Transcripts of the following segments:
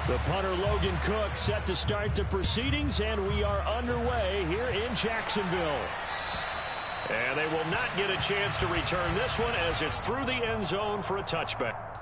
The punter Logan Cook set to start the proceedings, and we are underway here in Jacksonville. And they will not get a chance to return this one as it's through the end zone for a touchback.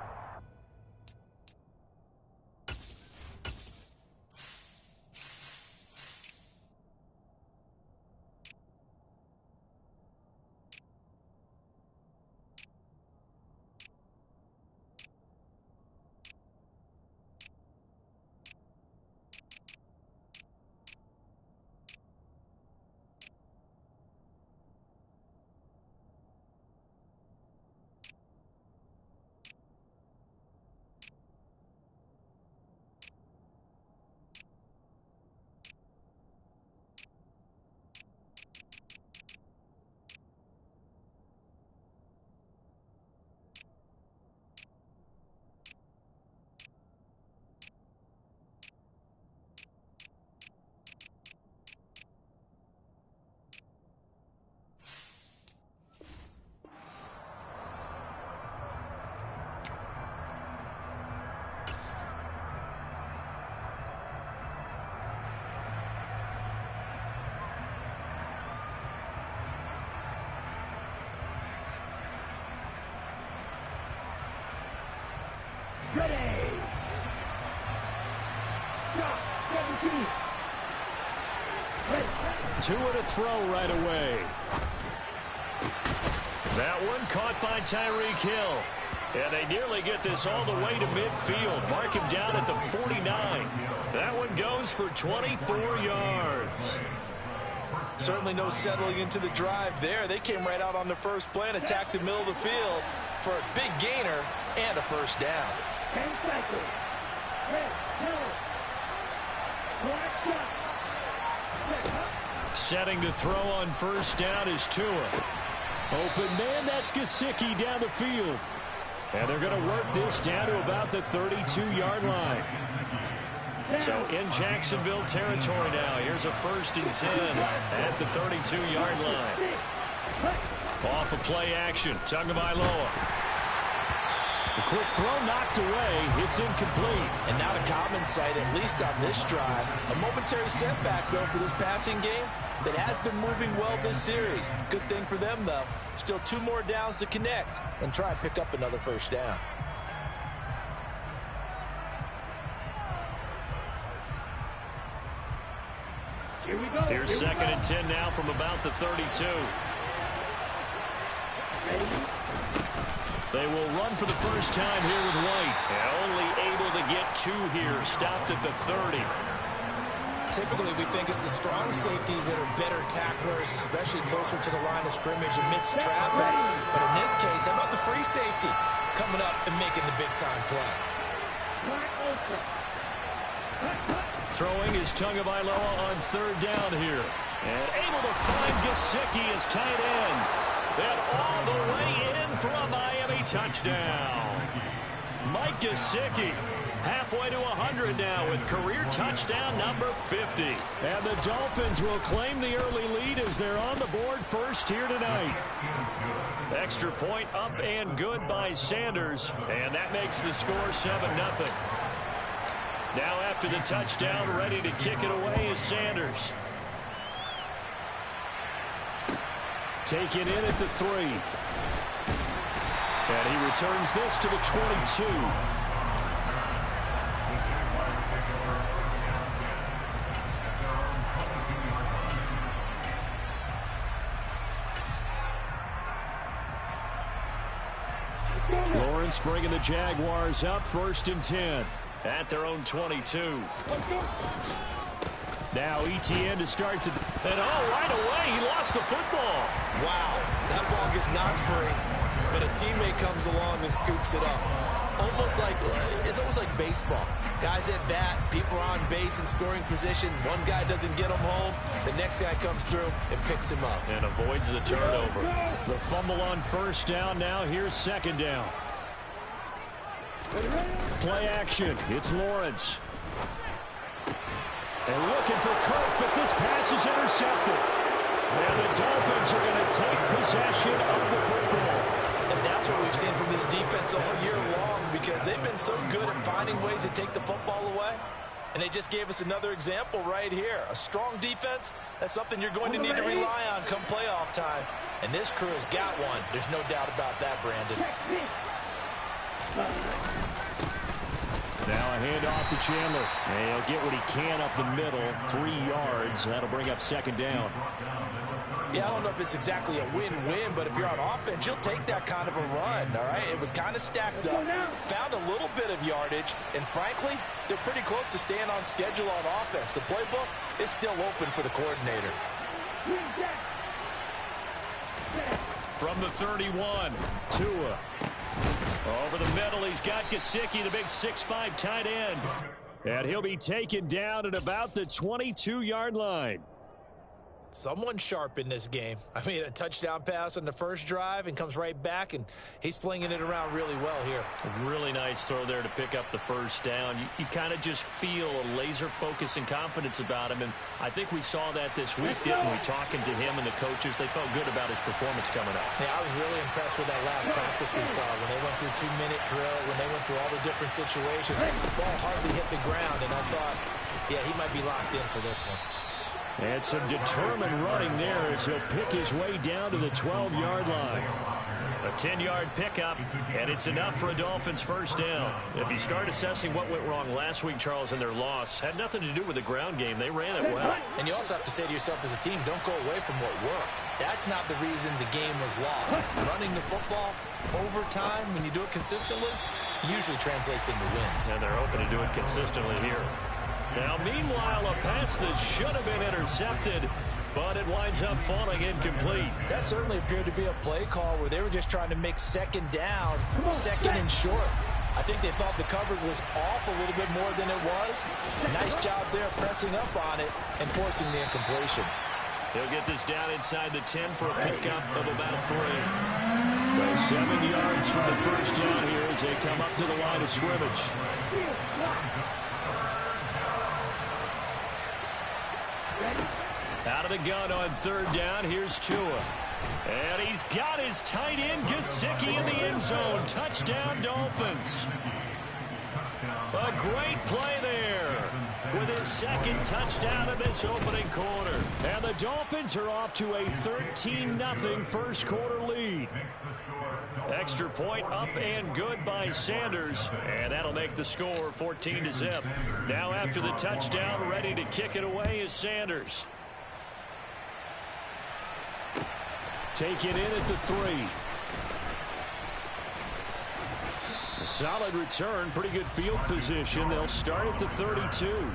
Ready. Stop. 17. Ready. Two and a throw right away. That one caught by Tyreek Hill. And they nearly get this all the way to midfield. Mark him down at the 49. That one goes for 24 yards. Certainly no settling into the drive there. They came right out on the first play and attacked the middle of the field for a big gainer and a first down. 10 seconds. Red, yellow. Black shot. Setting to throw on first down is Tua. Open man, that's Gesicki down the field. And they're going to work this down to about the 32-yard line. So in Jacksonville territory now. Here's a 1st and 10 at the 32-yard line. Off of play action. Tagovailoa. The quick throw knocked away. It's incomplete. And not a common sight, at least on this drive. A momentary setback, though, for this passing game that has been moving well this series. Good thing for them, though. Still 2 more downs to connect and try and pick up another first down. Here we go. Here's 2nd and 10 now from about the 32. Ready. They will run for the first time here with White. And only able to get 2 here. Stopped at the 30. Typically, we think it's the strong safeties that are better tacklers, especially closer to the line of scrimmage amidst traffic. But in this case, how about the free safety coming up and making the big-time play? Throwing is Tagovailoa on 3rd down here. And able to find Gesicki as tight end. And all the way in for a Miami touchdown. Mike Gesicki halfway to 100 now with career touchdown number 50. And the Dolphins will claim the early lead as they're on the board first here tonight. Extra point up and good by Sanders. And that makes the score 7-0. Now after the touchdown, ready to kick it away is Sanders. Taken in at the 3. And he returns this to the 22. Lawrence bringing the Jaguars up 1st and 10 at their own 22. Now ETN to start the... And right away, he lost the football. Wow, that ball gets knocked free, but a teammate comes along and scoops it up. It's almost like baseball. Guys at bat, people are on base in scoring position. One guy doesn't get him home. The next guy comes through and picks him up. And avoids the turnover. The fumble on first down. Now here's 2nd down. Play action. It's Lawrence. And looking for Kirk, but this pass is intercepted. And the Dolphins are going to take possession of the football. And that that's what we've seen from this defense all year long, because they've been so good at finding ways to take the football away. And they just gave us another example right here. A strong defense, that's something you're going to need to rely on come playoff time. And this crew has got one. There's no doubt about that, Brandon. Now a handoff to Chandler. And he'll get what he can up the middle, 3 yards. That'll bring up second down. Yeah, I don't know if it's exactly a win-win, but if you're on offense, you'll take that kind of a run, all right? It was kind of stacked up, found a little bit of yardage, and frankly, they're pretty close to staying on schedule on offense. The playbook is still open for the coordinator. From the 31, Tua. Over the middle, he's got Gesicki, the big 6'5" tight end. And he'll be taken down at about the 22-yard line. Someone sharp in this game. I mean, a touchdown pass on the first drive and comes right back, and he's flinging it around really well here. A really nice throw there to pick up the first down. You kind of just feel a laser focus and confidence about him, and I think we saw that this week, didn't we? Talking to him and the coaches, they felt good about his performance coming up. Yeah, I was really impressed with that last practice we saw when they went through 2-minute drill, when they went through all the different situations. The ball hardly hit the ground, and I thought, yeah, he might be locked in for this one. And some determined running there as he'll pick his way down to the 12-yard line. A 10-yard pickup, and it's enough for a Dolphins first down. If you start assessing what went wrong last week, Charles, in their loss, had nothing to do with the ground game. They ran it well. And you also have to say to yourself as a team, don't go away from what worked. That's not the reason the game was lost. Running the football over time, when you do it consistently, usually translates into wins. And they're hoping to do it consistently here. Now, meanwhile, a pass that should have been intercepted, but it winds up falling incomplete. That certainly appeared to be a play call where they were just trying to make second down, second and short. I think they thought the coverage was off a little bit more than it was. Nice job there pressing up on it and forcing the incompletion. He'll get this down inside the 10 for a pickup of about 3. So 7 yards from the first down here as they come up to the line of scrimmage. Out of the gun on third down, here's Tua. And he's got his tight end, Gesicki, in the end zone. Touchdown, Dolphins. A great play there with his second touchdown of this opening quarter. And the Dolphins are off to a 13-0 first quarter lead. Extra point up and good by Sanders. And that'll make the score 14-0. Now after the touchdown, ready to kick it away is Sanders. Take it in at the 3. A solid return, pretty good field position. They'll start at the 32.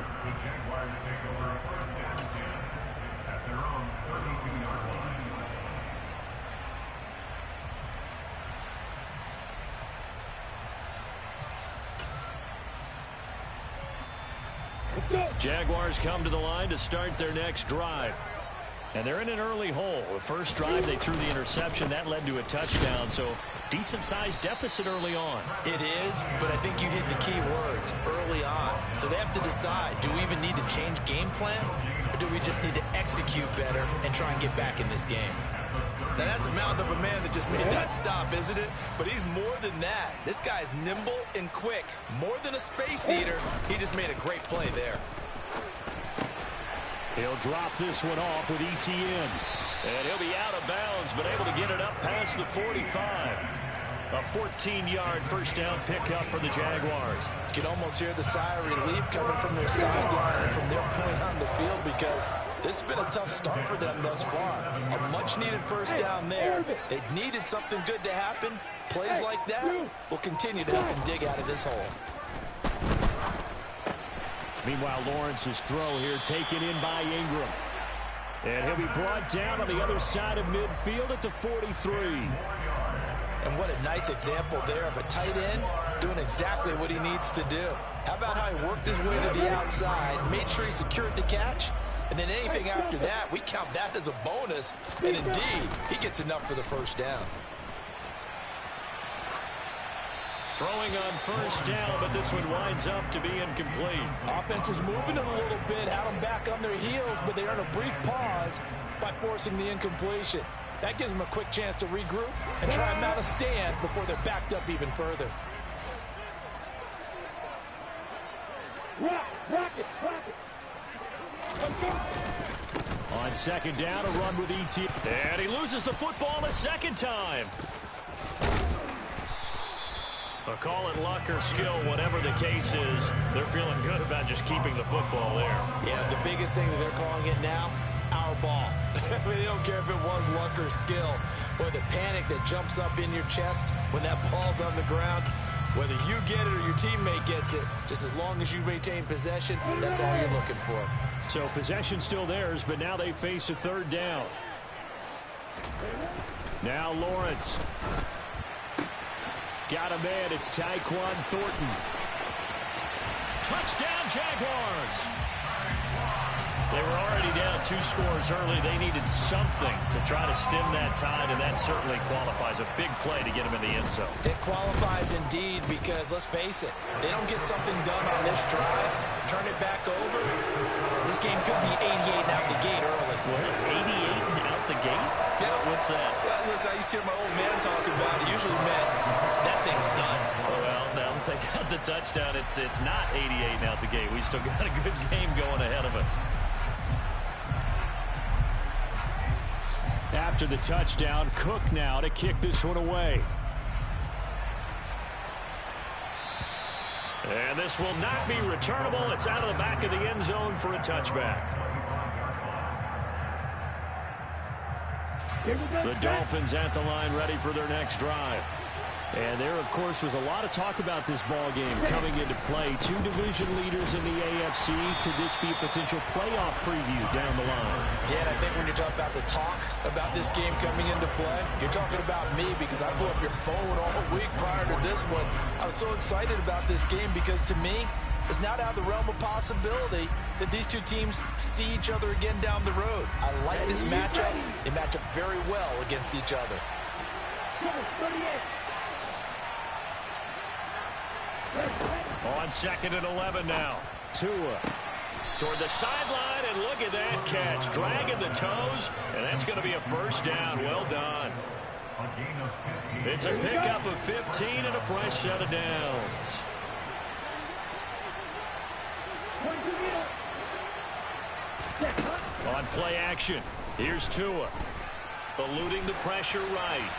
Jaguars come to the line to start their next drive. And they're in an early hole. The first drive, they threw the interception. That led to a touchdown, so decent-sized deficit early on. It is, but I think you hit the key words, early on. So they have to decide, do we even need to change game plan, or do we just need to execute better and try and get back in this game? Now, that's a mountain of a man that just made that stop, isn't it? But he's more than that. This guy's nimble and quick. More than a space eater, he just made a great play there. He'll drop this one off with ETN. And he'll be out of bounds, but able to get it up past the 45. A 14-yard first down pickup for the Jaguars. You can almost hear the sigh of relief coming from their sideline and from their point on the field, because this has been a tough start for them thus far. A much-needed first down there. They needed something good to happen. Plays like that will continue to help them dig out of this hole. Meanwhile, Lawrence's throw here taken in by Ingram. And he'll be brought down on the other side of midfield at the 43. And what a nice example there of a tight end doing exactly what he needs to do. How about how he worked his way to the outside, made sure he secured the catch, and then anything after that, we count that as a bonus. And indeed, he gets enough for the first down. Throwing on first down, but this one winds up to be incomplete. Offense was moving it a little bit, had them back on their heels, but they earn a brief pause, by forcing the incompletion. That gives them a quick chance to regroup and try and mount a stand before they're backed up even further. Rock it. On second down, a run with ET. And he loses the football a second time. Call it luck or skill, whatever the case is, they're feeling good about just keeping the football there. Yeah, the biggest thing that they're calling it now, our ball. I mean, they don't care if it was luck or skill, but the panic that jumps up in your chest when that ball's on the ground, whether you get it or your teammate gets it, just as long as you retain possession, that's all you're looking for. So possession still theirs, but now they face a third down. Now Lawrence. Got a man. It's Tyquan Thornton. Touchdown, Jaguars. They were already down 2 scores early. They needed something to try to stem that tide, and that certainly qualifies. A big play to get them in the end zone. It qualifies indeed because, let's face it, they don't get something done on this drive, turn it back over, this game could be 88 and out the gate early. What, 88 and out the gate? Yeah. What's that? Well, listen, I used to hear my old man talk about it. Usually meant that thing's done. Well, now that they got the touchdown, it's not 88 and out the gate. We still got a good game going ahead of us. After the touchdown, Cook now to kick this one away. And this will not be returnable. It's out of the back of the end zone for a touchback. The Dolphins at the line ready for their next drive. And there, of course, was a lot of talk about this ball game coming into play. 2 division leaders in the AFC. Could this be a potential playoff preview down the line? Yeah, and I think when you're talking about the talk about this game coming into play, you're talking about me because I blew up your phone all week prior to this one. I was so excited about this game because, to me, it's not out of the realm of possibility that these two teams see each other again down the road. I like this matchup. They match up very well against each other. On second and 11 now. Tua toward the sideline, and look at that catch. Dragging the toes, and that's going to be a first down. Well done. It's a pickup of 15 and a fresh set of downs. On play action, here's Tua. Eluding the pressure right.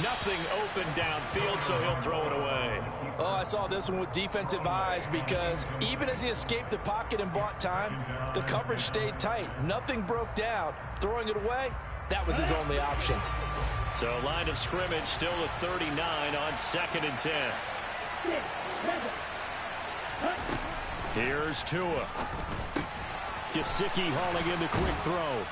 Nothing open downfield, so he'll throw it away. Oh, I saw this one with defensive eyes because even as he escaped the pocket and bought time, the coverage stayed tight. Nothing broke down. Throwing it away, that was his only option. So line of scrimmage still at 39 on second and 10. Here's Tua. Gesicki hauling in the quick throw.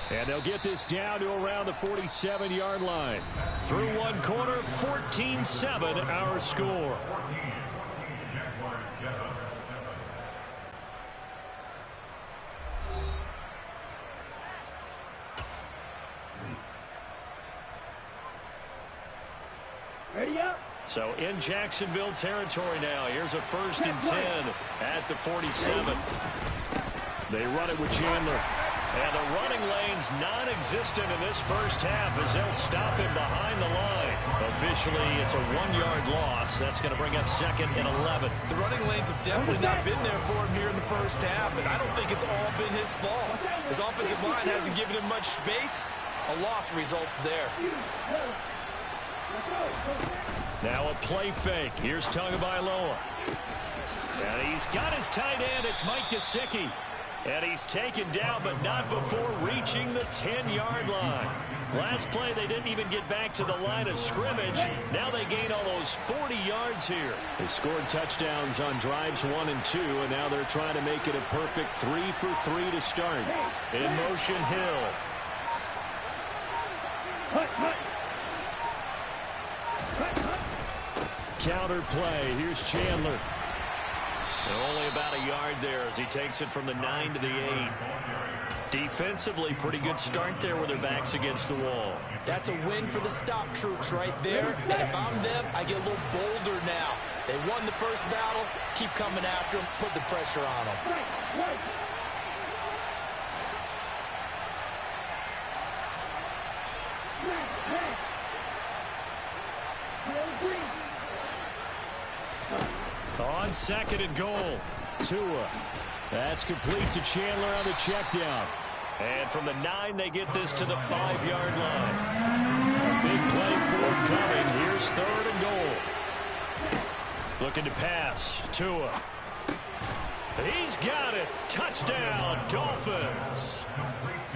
And they'll get this down to around the 47-yard line. Through one quarter, 14-7 our score. Ready up. So in Jacksonville territory now. Here's a 1st and 10 at the 47. They run it with Chandler. And the running lane's non-existent in this first half as they'll stop him behind the line. Officially, it's a 1-yard loss. That's going to bring up second and 11. The running lanes have definitely not been there for him here in the first half, and I don't think it's all been his fault. His offensive line hasn't given him much space. A loss results there. Now a play fake. Here's Tagovailoa. And he's got his tight end. It's Mike Gesicki. And he's taken down, but not before reaching the 10-yard line. Last play, they didn't even get back to the line of scrimmage. Now they gain almost 40 yards here. They scored touchdowns on drives 1 and 2, and now they're trying to make it a perfect 3 for 3 to start. In motion, Hill. Counter play. Here's Chandler. And only about a yard there as he takes it from the 9 to the 8. Defensively, pretty good start there with their backs against the wall. That's a win for the stop troops right there. And if I'm them, I get a little bolder now. They won the first battle. Keep coming after them. Put the pressure on them. On 2nd and goal. Tua. That's complete to Chandler on the check down. And from the 9, they get this to the 5-yard line. A big play forthcoming. Here's 3rd and goal. Looking to pass. Tua. He's got it. Touchdown, Dolphins.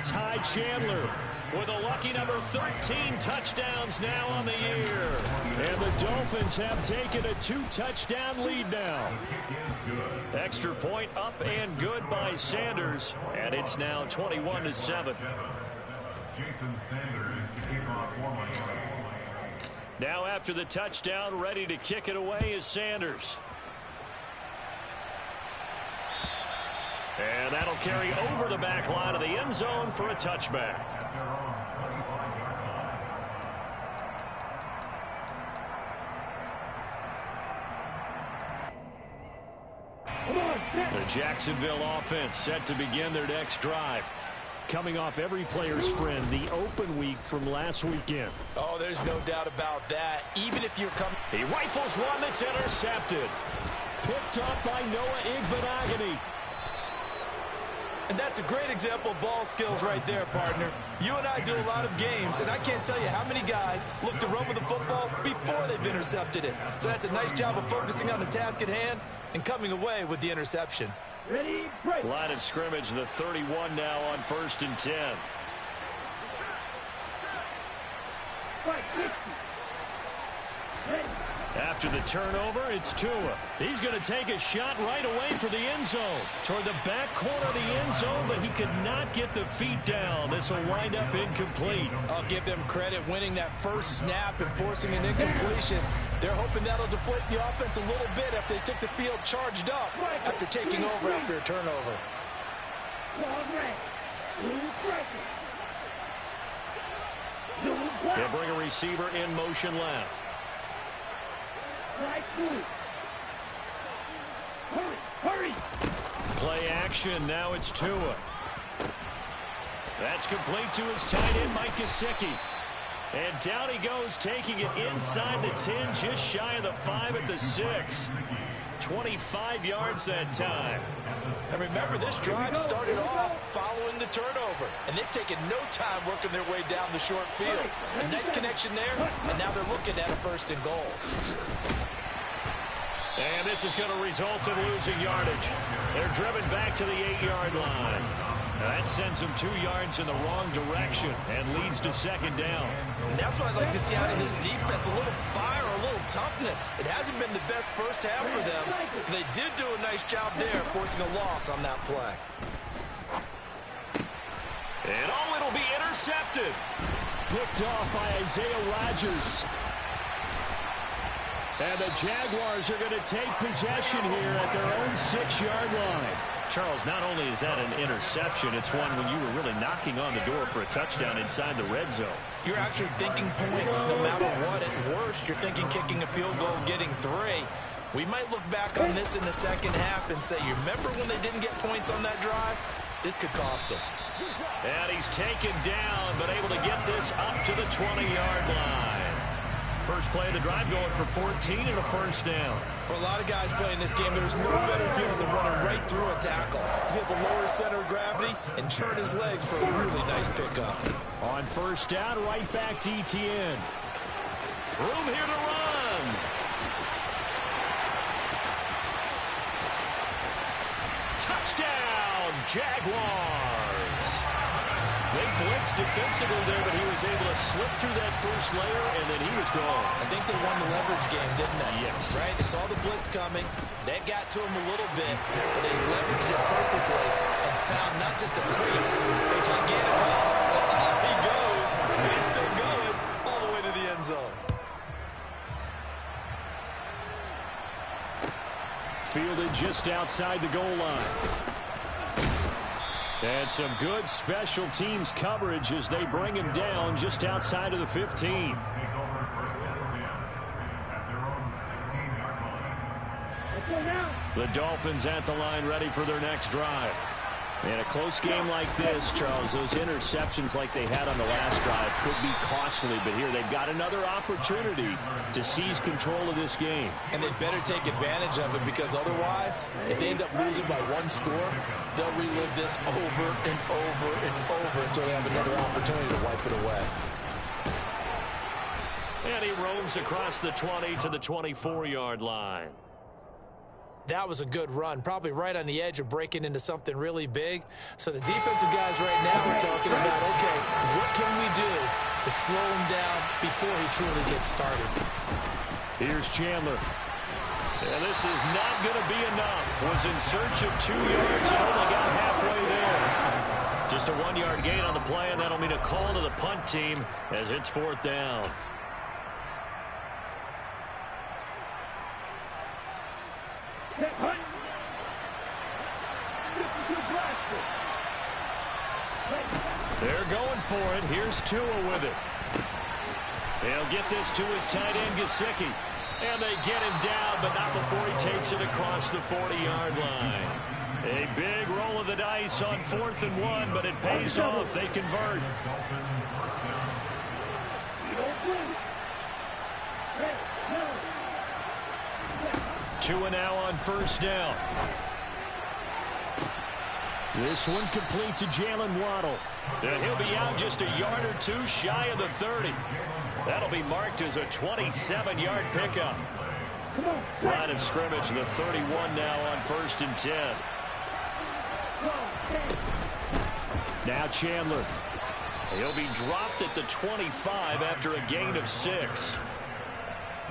Ty Chandler with a lucky number 13 touchdowns now on the year. And the Dolphins have taken a 2-touchdown lead now. Extra point up and good by Sanders. And it's now 21-7. Now after the touchdown, ready to kick it away is Sanders. And that'll carry over the back line of the end zone for a touchback. The Jacksonville offense set to begin their next drive. Coming off every player's friend, the open week from last weekend. Oh, there's no doubt about that. Even if you're coming... He rifles one that's intercepted. Picked up by Noah Igbenogany. And that's a great example of ball skills right there, partner. You and I do a lot of games, and I can't tell you how many guys look to run with the football before they've intercepted it. So that's a nice job of focusing on the task at hand and coming away with the interception. Ready, break. Line of scrimmage, the 31 now on 1st and 10. Fight, 60. Ready. After the turnover, it's Tua. He's going to take a shot right away for the end zone. Toward the back corner of the end zone, but he could not get the feet down. This will wind up incomplete. I'll give them credit winning that first snap and forcing an incompletion. They're hoping that'll deflate the offense a little bit after they took the field charged up after taking over after a turnover. They bring a receiver in motion left. Hurry, hurry. Play action. Now it's Tua. That's complete to his tight end, Mike Gesicki. And down he goes, taking it inside the 10, just shy of the 5 at the 6. 25 yards that time. And remember, this drive started off following the turnover. And they've taken no time working their way down the short field. A nice connection there, and now they're looking at a 1st and goal. And this is going to result in losing yardage. They're driven back to the 8-yard line. That sends them 2 yards in the wrong direction and leads to 2nd down. And that's what I'd like to see out of this defense, a little fire, a little toughness. It hasn't been the best first half for them. But they did do a nice job there, forcing a loss on that play. And it'll be intercepted. Picked off by Isaiah Rodgers. And the Jaguars are going to take possession here at their own 6-yard line. Charles, not only is that an interception, it's one when you were really knocking on the door for a touchdown inside the red zone. You're actually thinking points no matter what. At worst, you're thinking kicking a field goal and getting 3. We might look back on this in the second half and say, you remember when they didn't get points on that drive? This could cost them. And he's taken down, but able to get this up to the 20-yard line. First play of the drive going for 14 and a 1st down. For a lot of guys playing this game, there's no better feeling than running right through a tackle. He's able to lower his center of gravity and churn his legs for a really nice pickup. On 1st down, right back to ETN. Room here to run. Touchdown, Jaguars. They blitzed defensively there, but he was able to slip through that first layer, and then he was gone. I think they won the leverage game, didn't they? Yes. Right? They saw the blitz coming. That got to him a little bit, but they leveraged it perfectly and found not just a crease, a gigantic hole. He goes, and he's still going all the way to the end zone. Fielded just outside the goal line. And some good special teams coverage as they bring him down just outside of the 15. The Dolphins at the line ready for their next drive. In a close game like this, Charles, those interceptions like they had on the last drive could be costly, but here they've got another opportunity to seize control of this game. And they better take advantage of it, because otherwise, if they end up losing by one score, they'll relive this over and over and over until they have another opportunity to wipe it away. And he roams across the 20 to the 24-yard line. That was a good run, probably right on the edge of breaking into something really big. So the defensive guys right now are talking about, okay, what can we do to slow him down before he truly gets started? Here's Chandler. And this is not going to be enough. Was in search of 2 yards and only got halfway there. Just a 1-yard gain on the play, and that'll mean a call to the punt team as it's 4th down. They're going for it. Here's Tua with it. He'll get this to his tight end, Gesicki. And they get him down, but not before he takes it across the 40-yard line. A big roll of the dice on 4th and 1, but it pays off. They convert. Tua now on 1st down. This one complete to Jalen Waddle. And he'll be out just a yard or two shy of the 30. That'll be marked as a 27-yard pickup. Line of scrimmage, the 31 now on 1st and 10. Now Chandler. He'll be dropped at the 25 after a gain of 6.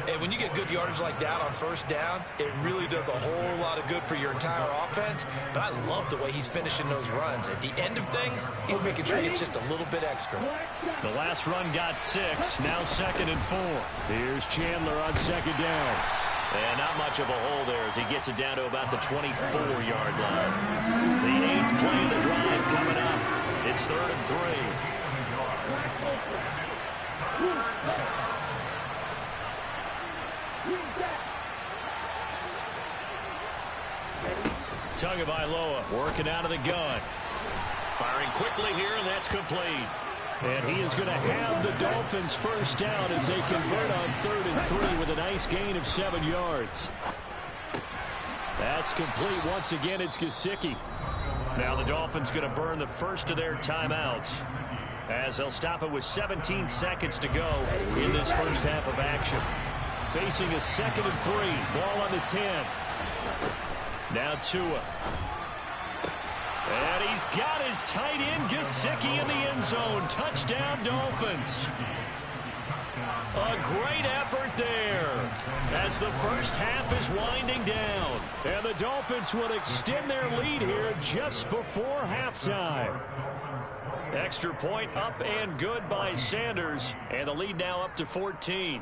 And when you get good yardage like that on 1st down, it really does a whole lot of good for your entire offense. But I love the way he's finishing those runs. At the end of things, he's making sure he gets just a little bit extra. The last run got 6, now 2nd and 4. Here's Chandler on 2nd down. And not much of a hole there as he gets it down to about the 24-yard line. The 8th play of the drive coming up. It's 3rd and 3. Tagovailoa working out of the gun. Firing quickly here, and that's complete. And he is going to have the Dolphins 1st down as they convert on 3rd and 3 with a nice gain of 7 yards. That's complete. Once again, it's Gesicki. Now the Dolphins going to burn the first of their timeouts as they'll stop it with 17 seconds to go in this first half of action. Facing a 2nd and 3. Ball on the 10. Now Tua. And he's got his tight end Gesicki in the end zone. Touchdown Dolphins. A great effort there as the first half is winding down. And the Dolphins will extend their lead here just before halftime. Extra point up and good by Sanders. And the lead now up to 14.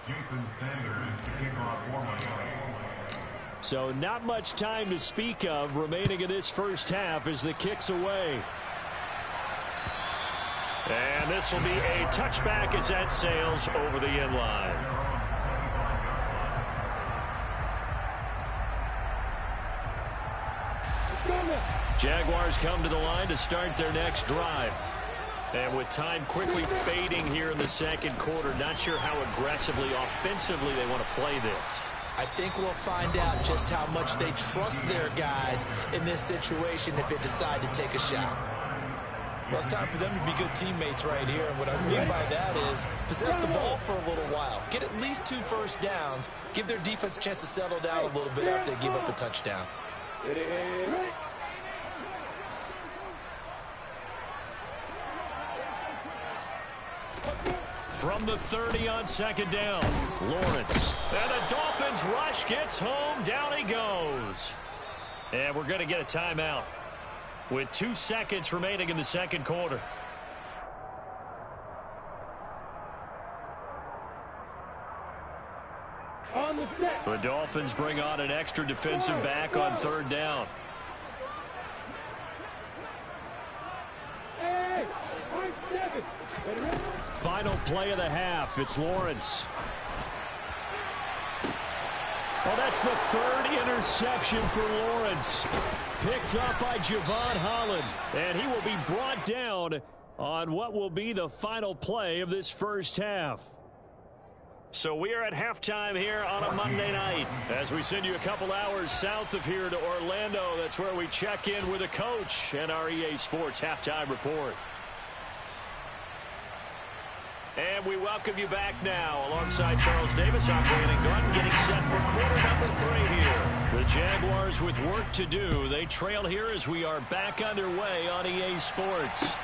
Jason Sanders to kick off for So not much time to speak of remaining in this first half as the kick's away. And this will be a touchback as that sails over the end line. Jaguars come to the line to start their next drive. And with time quickly fading here in the second quarter, not sure how aggressively, offensively they want to play this. I think we'll find out just how much they trust their guys in this situation if they decide to take a shot. Well, it's time for them to be good teammates right here. And what I mean by that is possess the ball for a little while. Get at least 2 first downs. Give their defense a chance to settle down a little bit after they give up a touchdown. From the 30 on 2nd down, Lawrence. And the Dolphins rush gets home. Down he goes. And we're going to get a timeout with 2 seconds remaining in the second quarter. The Dolphins bring on an extra defensive back on 3rd down. Final play of the half. It's Lawrence. Well, that's the third interception for Lawrence. Picked up by Javon Holland. And he will be brought down on what will be the final play of this first half. So we are at halftime here on a Monday night as we send you a couple hours south of here to Orlando. That's where we check in with a coach and our EA Sports halftime report. And we welcome you back now alongside Charles Davis. I'm Brandon Gunn getting set for quarter number 3 here. The Jaguars with work to do. They trail here as we are back underway on EA Sports.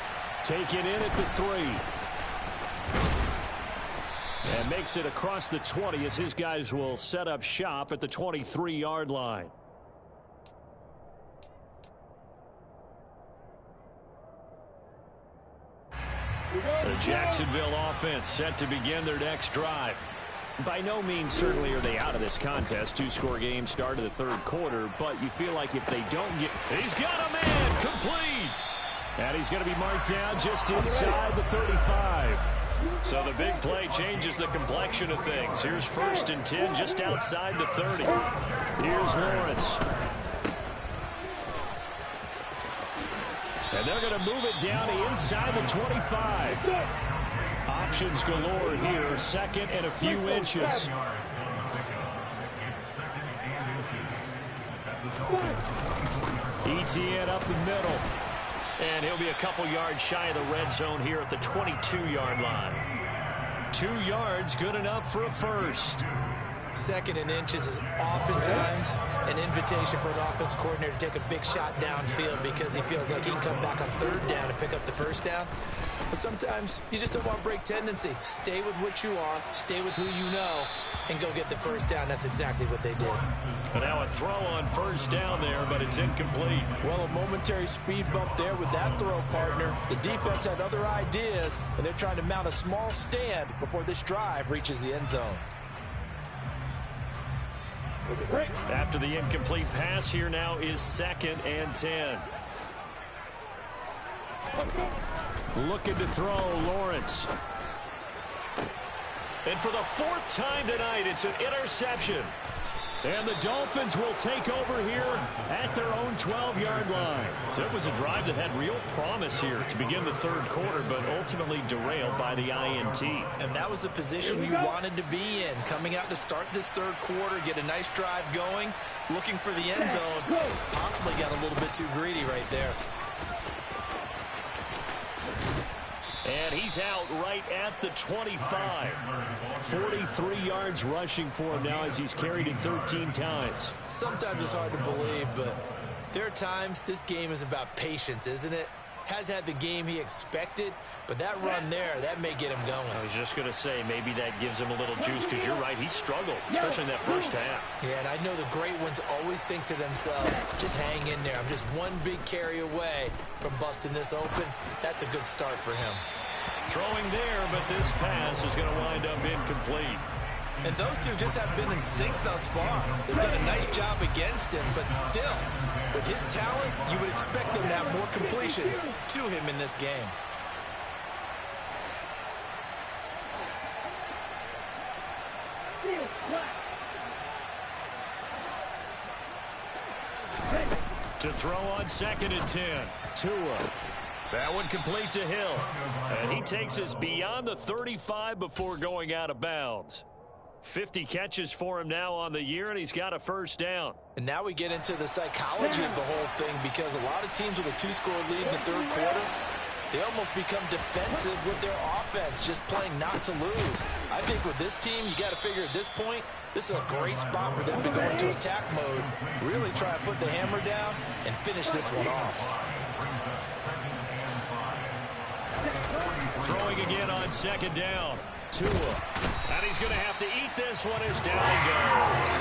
Take it in at the 3. And makes it across the 20 as his guys will set up shop at the 23-yard line. The Jacksonville offense set to begin their next drive. By no means certainly are they out of this contest. 2-score game start of the third quarter, but you feel like if they don't get... He's got a man complete! And he's going to be marked down just inside the 35. So the big play changes the complexion of things. Here's 1st and 10 just outside the 30. Here's Lawrence. And they're going to move it down to inside the 25. Options galore here. 2nd and a few inches. ETN up the middle. And he'll be a couple yards shy of the red zone here at the 22-yard line. 2 yards, good enough for a first. 2nd and inches is oftentimes an invitation for an offense coordinator to take a big shot downfield because he feels like he can come back on 3rd down and pick up the first down. But sometimes you just don't want to break tendency. Stay with what you are, stay with who you know, and go get the first down. That's exactly what they did. But now a throw on 1st down there, but it's incomplete. Well, a momentary speed bump there with that throw, partner. The defense had other ideas, and they're trying to mount a small stand before this drive reaches the end zone. After the incomplete pass, here now is 2nd and 10. Looking to throw, Lawrence. And for the 4th time tonight, it's an interception. And the Dolphins will take over here at their own 12-yard line. So it was a drive that had real promise here to begin the 3rd quarter, but ultimately derailed by the INT. And that was the position you wanted to be in. Coming out to start this 3rd quarter, get a nice drive going, looking for the end zone. Possibly got a little bit too greedy right there. And he's out right at the 25. 43 yards rushing for him now as he's carried it 13 times. Sometimes it's hard to believe, but there are times this game is about patience, isn't it? Has had the game he expected, but that run there, that may get him going. I was just going to say, maybe that gives him a little juice, because you're right, he struggled, especially in that first half. Yeah, and I know the great ones always think to themselves, just hang in there. I'm just one big carry away from busting this open. That's a good start for him. Throwing there, but this pass is going to wind up incomplete. And those two just have been in sync thus far. They've done a nice job against him, but still, with his talent, you would expect him to have more completions to him in this game. To throw on 2nd and 10. Tua. That one complete to Hill. And he takes us beyond the 35 before going out of bounds. 50 catches for him now on the year, and he's got a first down. And now we get into the psychology of the whole thing, because a lot of teams with a 2-score lead in the 3rd quarter, they almost become defensive with their offense, just playing not to lose. I think with this team, you got to figure at this point, this is a great spot for them to go into attack mode, really try to put the hammer down and finish this one off. Throwing again on 2nd down. Tua. And he's going to have to eat this one as down he goes.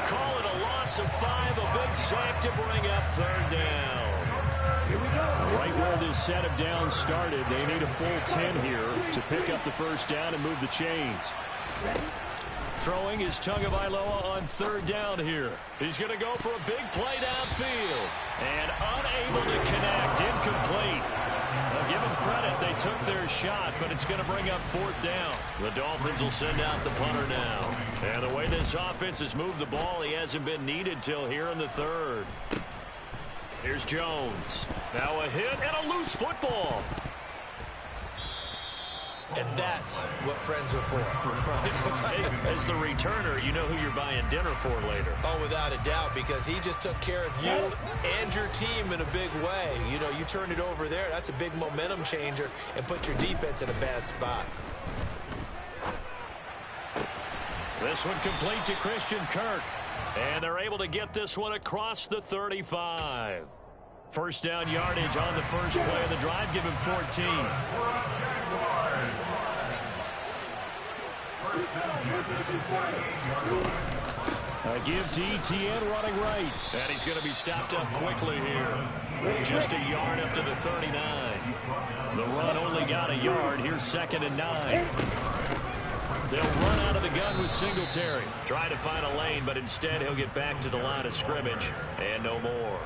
Call it a loss of 5, a big sack to bring up 3rd down. Here we go. Right where this set of downs started, they need a full 10 here to pick up the first down and move the chains. Throwing is Tagovailoa on 3rd down here. He's going to go for a big play downfield. And unable to connect, incomplete. I'll give them credit. They took their shot, but it's going to bring up fourth down. The Dolphins will send out the punter now. And the way this offense has moved the ball, he hasn't been needed till here in the third. Here's Jones. Now a hit and a loose football. And that's what friends are for. Hey, as the returner, you know who you're buying dinner for later. Oh, without a doubt, because he just took care of you and your team in a big way. You know, you turned it over there. That's a big momentum changer and put your defense in a bad spot. This one complete to Christian Kirk. And they're able to get this one across the 35. First down yardage on the first play of the drive. Give him 14. A give to Etienne running right. And he's going to be stopped up quickly here. Just a yard up to the 39. The run only got a yard. Here's 2nd and 9. They'll run out of the gun with Singletary. Try to find a lane, but instead he'll get back to the line of scrimmage. And no more.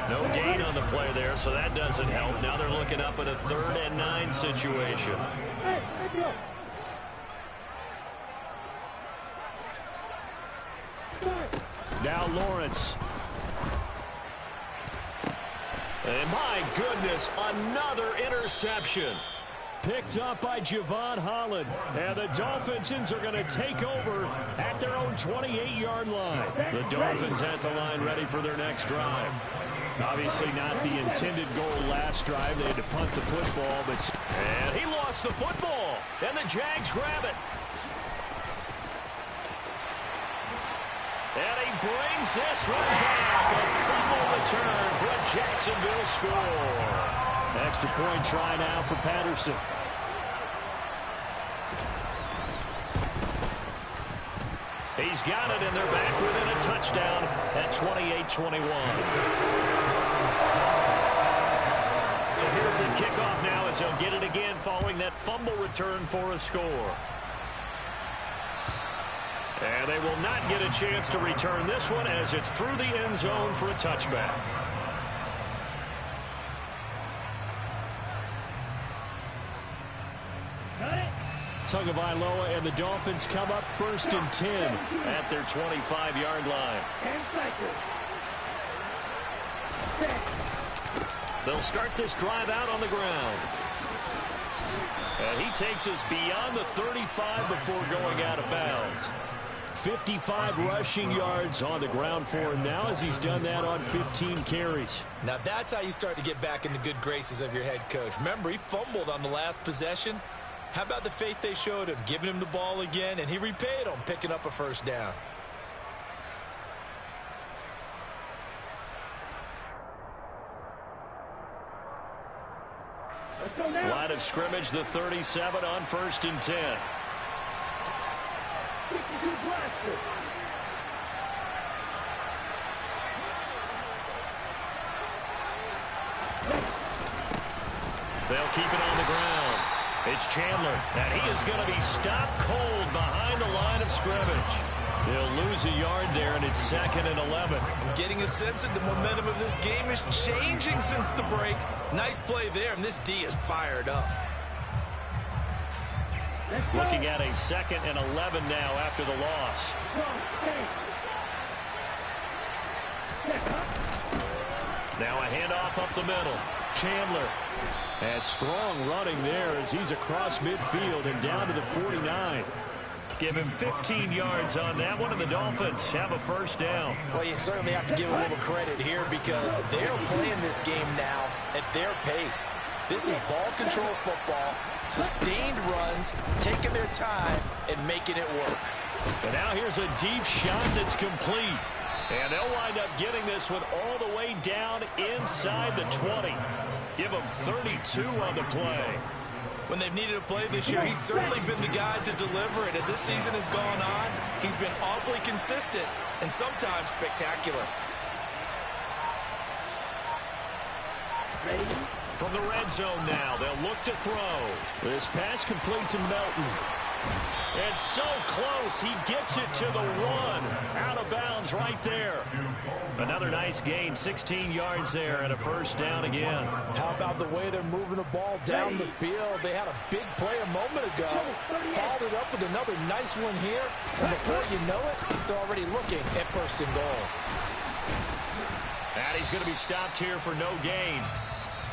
No gain on the play there, so that doesn't help. Now they're looking up at a 3rd and 9 situation. Now Lawrence. And my goodness, another interception. Picked up by Javon Holland. And the Dolphins are going to take over at their own 28-yard line. The Dolphins at the line ready for their next drive. Obviously not the intended goal last drive. They had to punt the football, and he lost the football. And the Jags grab it. And he brings this one back. A fumble return for a Jacksonville score. Extra point try now for Patterson. He's got it, and they're back within a touchdown at 28-21. So here's the kickoff now as he'll get it again following that fumble return for a score. And they will not get a chance to return this one as it's through the end zone for a touchback. Tagovailoa and the Dolphins come up 1st and 10 at their 25-yard line. They'll start this drive out on the ground. And he takes us beyond the 35 before going out of bounds. 55 rushing yards on the ground for him now as he's done that on 15 carries. Now that's how you start to get back in the good graces of your head coach. Remember, he fumbled on the last possession. How about the faith they showed him, giving him the ball again, and he repaid them, picking up a first down. Line of scrimmage, the 37 on 1st and 10. They'll keep it on the ground. It's Chandler, and he is going to be stopped cold behind the line of scrimmage. They'll lose a yard there, and it's 2nd and 11. Getting a sense that the momentum of this game is changing since the break. Nice play there, and this D is fired up. Looking at a 2nd and 11 now after the loss. Now a handoff up the middle. Chandler. And strong running there as he's across midfield and down to the 49. Give him 15 yards on that one, and the Dolphins have a first down. Well, you certainly have to give a little credit here because they're playing this game now at their pace. This is ball control football, sustained runs, taking their time, and making it work. And now here's a deep shot that's complete. And they'll wind up getting this one all the way down inside the 20. Give them 32 on the play. When they've needed a play this year, he's certainly been the guy to deliver it. As this season has gone on, he's been awfully consistent and sometimes spectacular. From the red zone now, they'll look to throw. This pass complete to Melton. It's so close. He gets it to the 1. Out of bounds right there. Another nice gain, 16 yards there, and a first down again. How about the way they're moving the ball down the field? They had a big play a moment ago. Followed it up with another nice one here. And before you know it, they're already looking at first and goal. And he's going to be stopped here for no gain.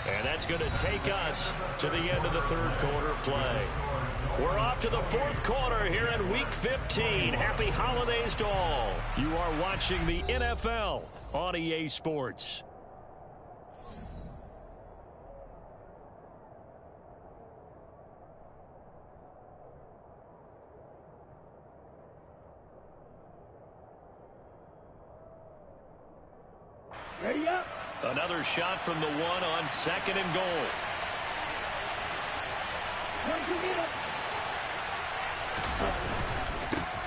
And that's going to take us to the end of the third quarter play. We're off to the fourth quarter here in Week 15. Happy holidays to all. You are watching the NFL on EA Sports. Ready up. Another shot from the 1 on second and goal.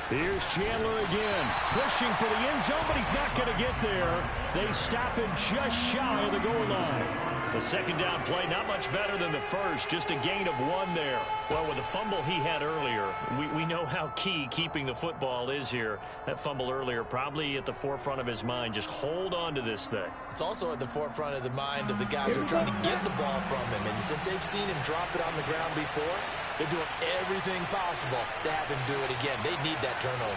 Here's Chandler again, pushing for the end zone, but he's not going to get there. They stop him just shy of the goal line. The second down play, not much better than the first, just a gain of 1 there. Well, with the fumble he had earlier, we know how key keeping the football is here. That fumble earlier probably at the forefront of his mind. Just hold on to this thing. It's also at the forefront of the mind of the guys who are trying to get the ball from him. And since they've seen him drop it on the ground before, they're doing everything possible to have him do it again. They need that turnover.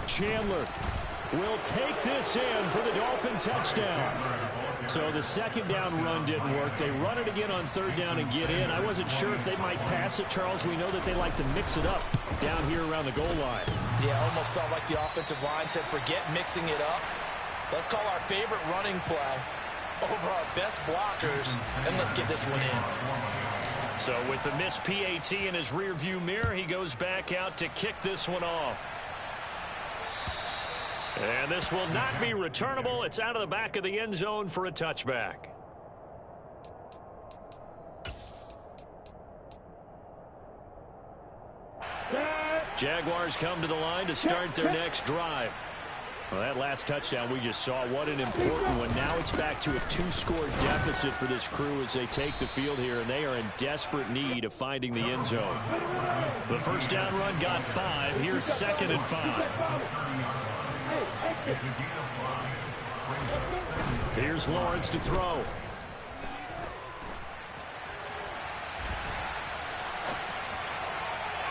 Chandler will take this in for the Dolphin touchdown. So the second down run didn't work. They run it again on third down and get in. I wasn't sure if they might pass it, Charles. We know that they like to mix it up down here around the goal line. Yeah, almost felt like the offensive line said, forget mixing it up. Let's call our favorite running play over our best blockers, and let's get this one in. So with the missed PAT in his rearview mirror, he goes back out to kick this one off. And this will not be returnable. It's out of the back of the end zone for a touchback. Jaguars come to the line to start their next drive. Well, that last touchdown we just saw, what an important one. Now it's back to a 2-score deficit for this crew as they take the field here, and they are in desperate need of finding the end zone. The first down run got 5. Here's 2nd and 5. Here's Lawrence to throw.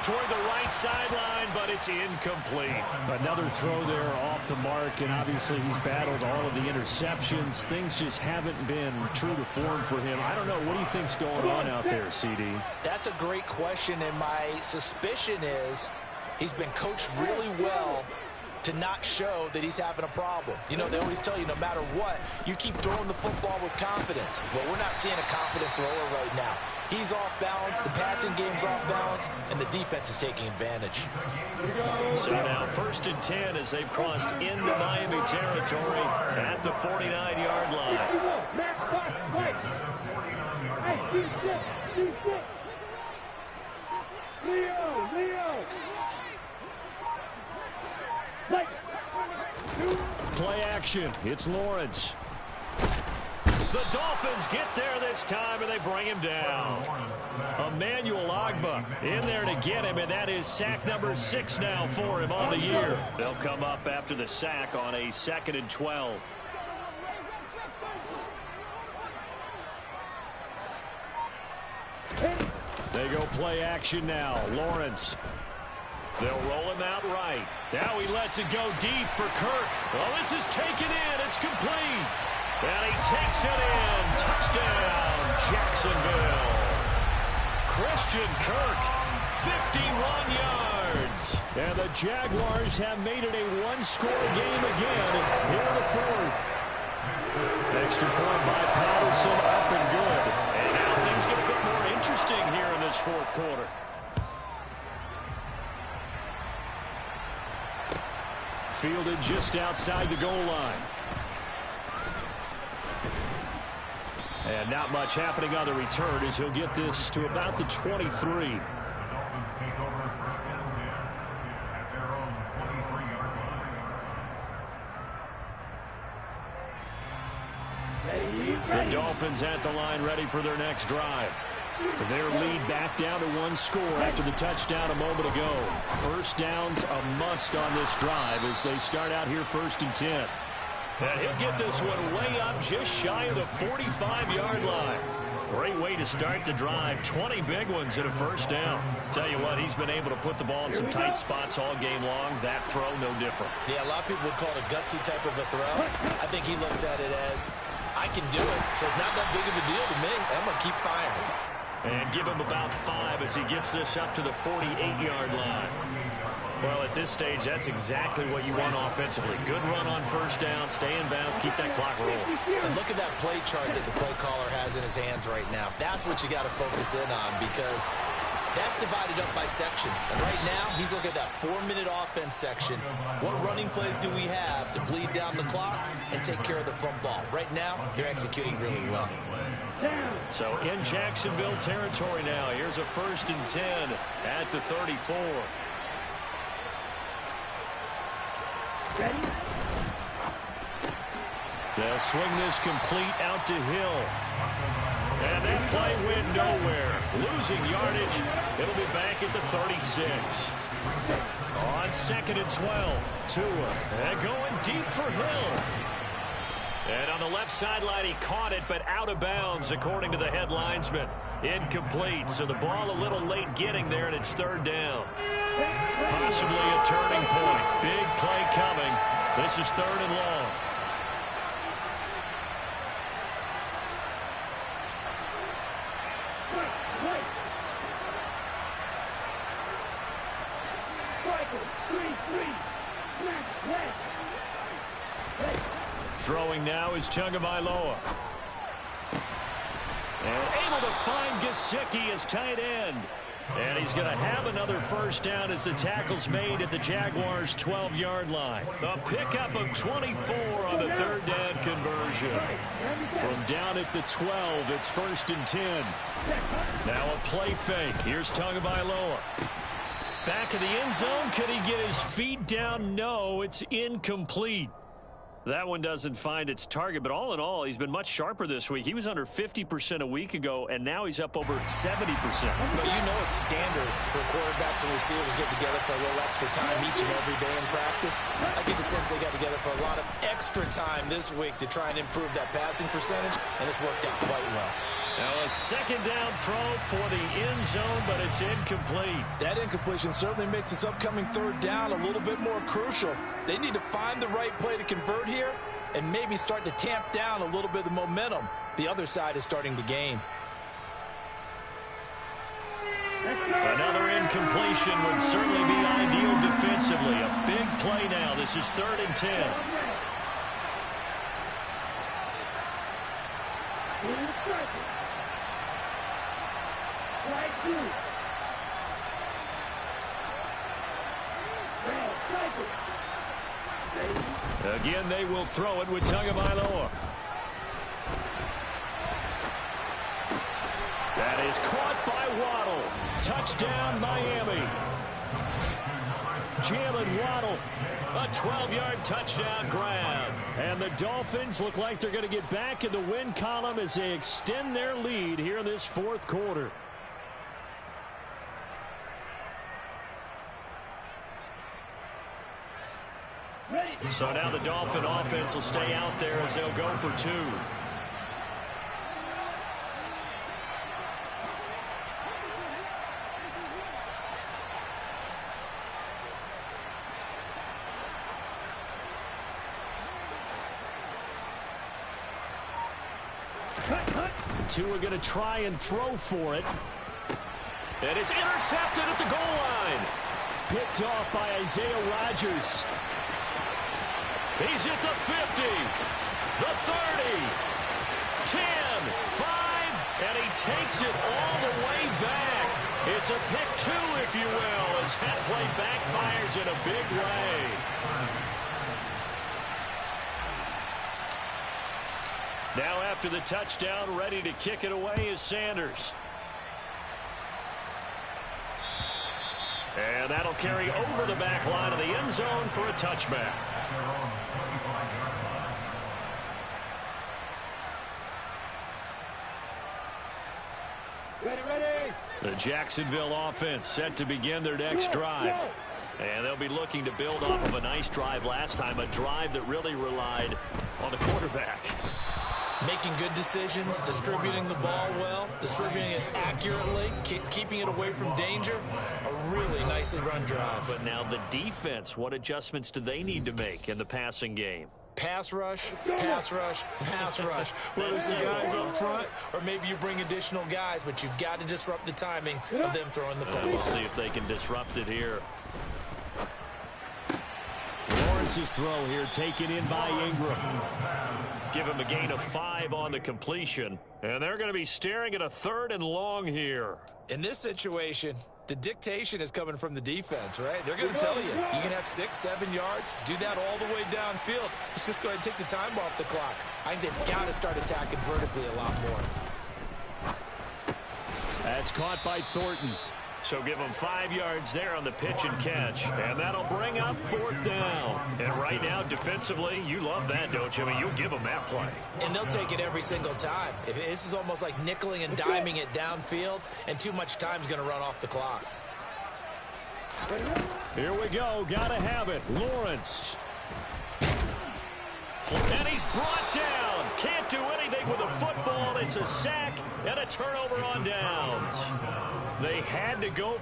Toward the right sideline, but it's incomplete. Another throw there off the mark, and obviously he's battled all of the interceptions. Things just haven't been true to form for him. I don't know. What do you think's going on out there, CD? That's a great question, and my suspicion is he's been coached really well to not show that he's having a problem. You know, they always tell you no matter what, you keep throwing the football with confidence. Well, we're not seeing a confident thrower right now. He's off balance, the passing game's off balance, and the defense is taking advantage. So now 1st and 10 as they've crossed into Miami territory at the 49-yard line. Play action. It's Lawrence. The Dolphins get there this time, and they bring him down. Emmanuel Ogbah in there to get him, and that is sack number 6 now for him on the year. They'll come up after the sack on a 2nd and 12. They go play action now. Lawrence. They'll roll him out right. Now he lets it go deep for Kirk. Well, this is taken in. It's complete. And he takes it in. Touchdown, Jacksonville. Christian Kirk, 51 yards. And the Jaguars have made it a 1-score game again here in the 4th. Extra point by Patterson, up and good. And now things get a bit more interesting here in this 4th quarter. Fielded just outside the goal line. And not much happening on the return as he'll get this to about the 23. The Dolphins take over first and 10 at their own 23-yard line. The Dolphins at the line, ready for their next drive. Their lead back down to one score after the touchdown a moment ago. First down's a must on this drive as they start out here first and 10. And he'll get this one way up just shy of the 45-yard line. Great way to start the drive. 20 big ones at a first down. Tell you what, he's been able to put the ball in some tight spots all game long. That throw, no different. Yeah, a lot of people would call it a gutsy type of a throw. I think he looks at it as, I can do it, so it's not that big of a deal to me. I'm going to keep firing. And give him about 5 as he gets this up to the 48-yard line. Well, at this stage, that's exactly what you want offensively. Good run on first down, stay in bounds, keep that clock rolling. And look at that play chart that the play caller has in his hands right now. That's what you got to focus in on because that's divided up by sections. And right now, he's looking at that 4-minute offense section. What running plays do we have to bleed down the clock and take care of the football? Right now, they're executing really well. So in Jacksonville territory now. Here's a first and 10 at the 34. Ready? They'll swing this complete out to Hill. And that play went nowhere. Losing yardage. It'll be back at the 36. On second and 12. Tua. And going deep for Hill. And on the left sideline, he caught it, but out of bounds, according to the head linesman. Incomplete. So the ball a little late getting there, and it's third down. Possibly a turning point. Big play coming. This is third and long. Throwing now is Tagovailoa. And able to find Gesicki as tight end. And he's going to have another first down as the tackle's made at the Jaguars' 12-yard line. A pickup of 24 on the third down conversion. From down at the 12, it's first and 10. Now a play fake. Here's Tagovailoa. Back of the end zone. Could he get his feet down? No, it's incomplete. That one doesn't find its target, but all in all, he's been much sharper this week. He was under 50% a week ago, and now he's up over 70%. But you know it's standard for quarterbacks and receivers get together for a little extra time each and every day in practice. I get the sense they got together for a lot of extra time this week to try and improve that passing percentage, and it's worked out quite well. Now a second down throw for the end zone, but it's incomplete. That incompletion certainly makes this upcoming third down a little bit more crucial. They need to find the right play to convert here and maybe start to tamp down a little bit of the momentum the other side is starting to gain. Another incompletion would certainly be ideal defensively. A big play now. This is third and 10. Again, they will throw it with Tagovailoa. That is caught by Waddle. Touchdown, Miami. Jalen Waddle, a 12-yard touchdown grab. And the Dolphins look like they're going to get back in the win column as they extend their lead here in this fourth quarter. So now the Dolphin offense will stay out there as they'll go for two. Two are going to try and throw for it. And it's intercepted at the goal line. Picked off by Isaiah Rodgers. He's at the 50, the 30, 10, 5, and he takes it all the way back. It's a pick two, if you will, as that play backfires in a big way. Now after the touchdown, ready to kick it away is Sanders. And that'll carry over the back line of the end zone for a touchback. Ready. The Jacksonville offense set to begin their next drive. And they'll be looking to build off of a nice drive last time, a drive that really relied on the quarterback. Making good decisions, distributing the ball well, distributing it accurately, keeping it away from danger. A really nicely run drive. But now the defense, what adjustments do they need to make in the passing game? Pass rush, pass rush, pass rush. Whether it's the guys up front or maybe you bring additional guys, but you've got to disrupt the timing of them throwing the football. We'll see if they can disrupt it here. Lawrence's throw here taken in by Ingram. Give him a gain of 5 on the completion. And they're going to be staring at a 3rd and long here. In this situation, the dictation is coming from the defense, right? They're going to tell you, you can have 6, 7 yards, do that all the way downfield. Let's just go ahead and take the time off the clock. I think they've got to start attacking vertically a lot more. That's caught by Thornton. So give them 5 yards there on the pitch and catch. And that'll bring up 4th down. And right now, defensively, you love that, don't you? I mean, you'll give them that play. And they'll take it every single time. This is almost like nickeling and diming it downfield, and too much time's going to run off the clock. Here we go. Got to have it. Lawrence. And he's brought down. Can't do anything with a football. It's a sack and a turnover on downs. They had to go.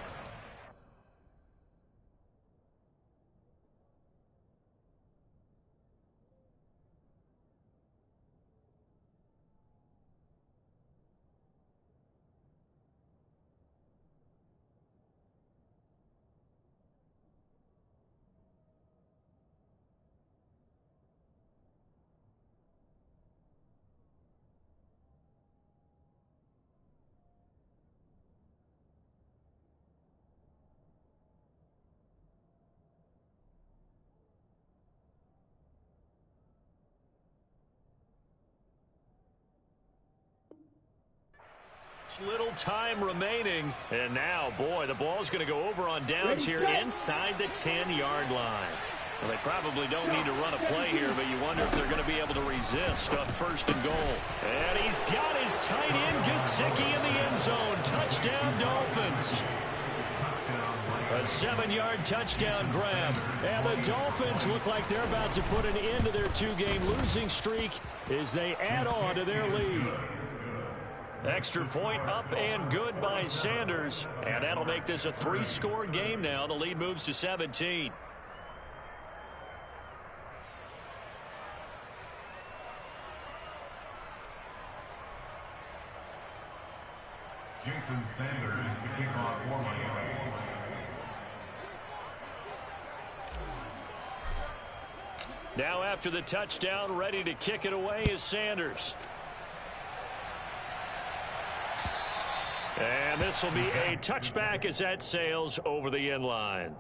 Little time remaining, and now, boy, the ball's going to go over on downs here inside the 10-yard line. Well, they probably don't need to run a play here, but you wonder if they're going to be able to resist on 1st and goal. And he's got his tight end, Gesicki, in the end zone. Touchdown, Dolphins. A 7-yard touchdown grab. And the Dolphins look like they're about to put an end to their 2-game losing streak as they add on to their lead. Extra point up and good by Sanders. And that'll make this a 3-score game now. The lead moves to 17. Jason Sanders to kick off for Miami. Now after the touchdown, ready to kick it away is Sanders. And this will be a touchback as that sails over the end line.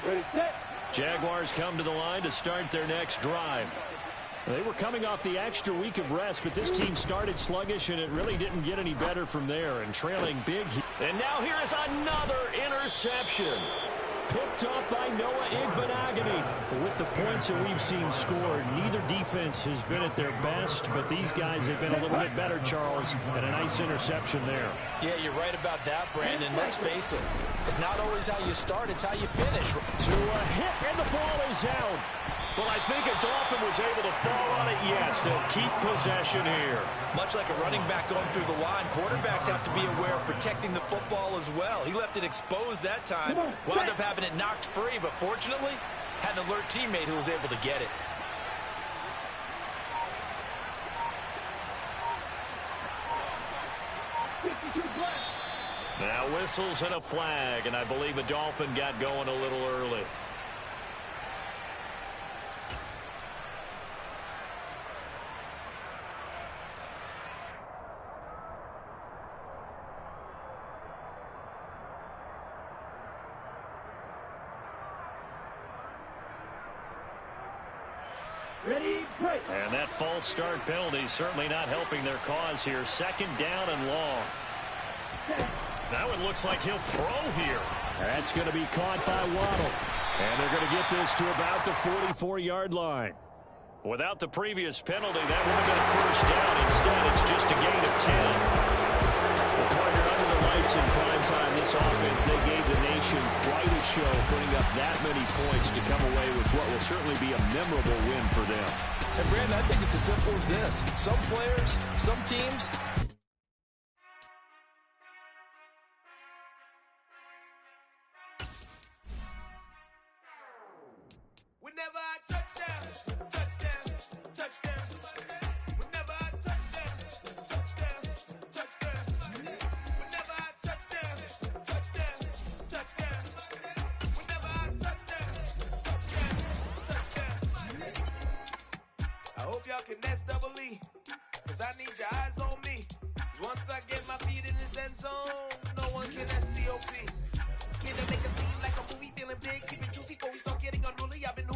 Ready, set. Jaguars come to the line to start their next drive. They were coming off the extra week of rest, but this team started sluggish, and it really didn't get any better from there, and trailing big. And now here is another interception. Picked up by Noah Igbenogany. With the points that we've seen scored, neither defense has been at their best, but these guys have been a little bit better, Charles, and a nice interception there. Yeah, you're right about that, Brandon. Let's face it. It's not always how you start, it's how you finish. To a hit, and the ball is out. Well, I think if Dolphin was able to fall on it, yes, they'll keep possession here. Much like a running back going through the line, quarterbacks have to be aware of protecting the football as well. He left it exposed that time, wound up having it knocked free, but fortunately, had an alert teammate who was able to get it. Now whistles and a flag, and I believe a Dolphin got going a little early. Ready, break. And that false start penalty certainly not helping their cause here. Second down and long. Now it looks like he'll throw here. That's going to be caught by Waddle. And they're going to get this to about the 44-yard line. Without the previous penalty, that would have been a first down. Instead, it's just a gain of 10. Well, partner, under the lights in prime time, this offense, they gave the nation quite a show, putting up that many points to come away with what will certainly be a memorable win for them. And, Brandon, I think it's as simple as this. Some players, some teams, whenever I touchdown, touchdown, touchdown. Whenever I touchdown, touchdown, touchdown. Whenever I touchdown, touchdown, touchdown. Whenever I touchdown, touchdown, touchdown. I hope y'all can nest double E, 'cause I need your eyes on me. 'Cause once I get my feet in this end zone, no one can STOP. Can they make it seem like a movie feeling big? Keep it juicy before we start getting unruly. I've been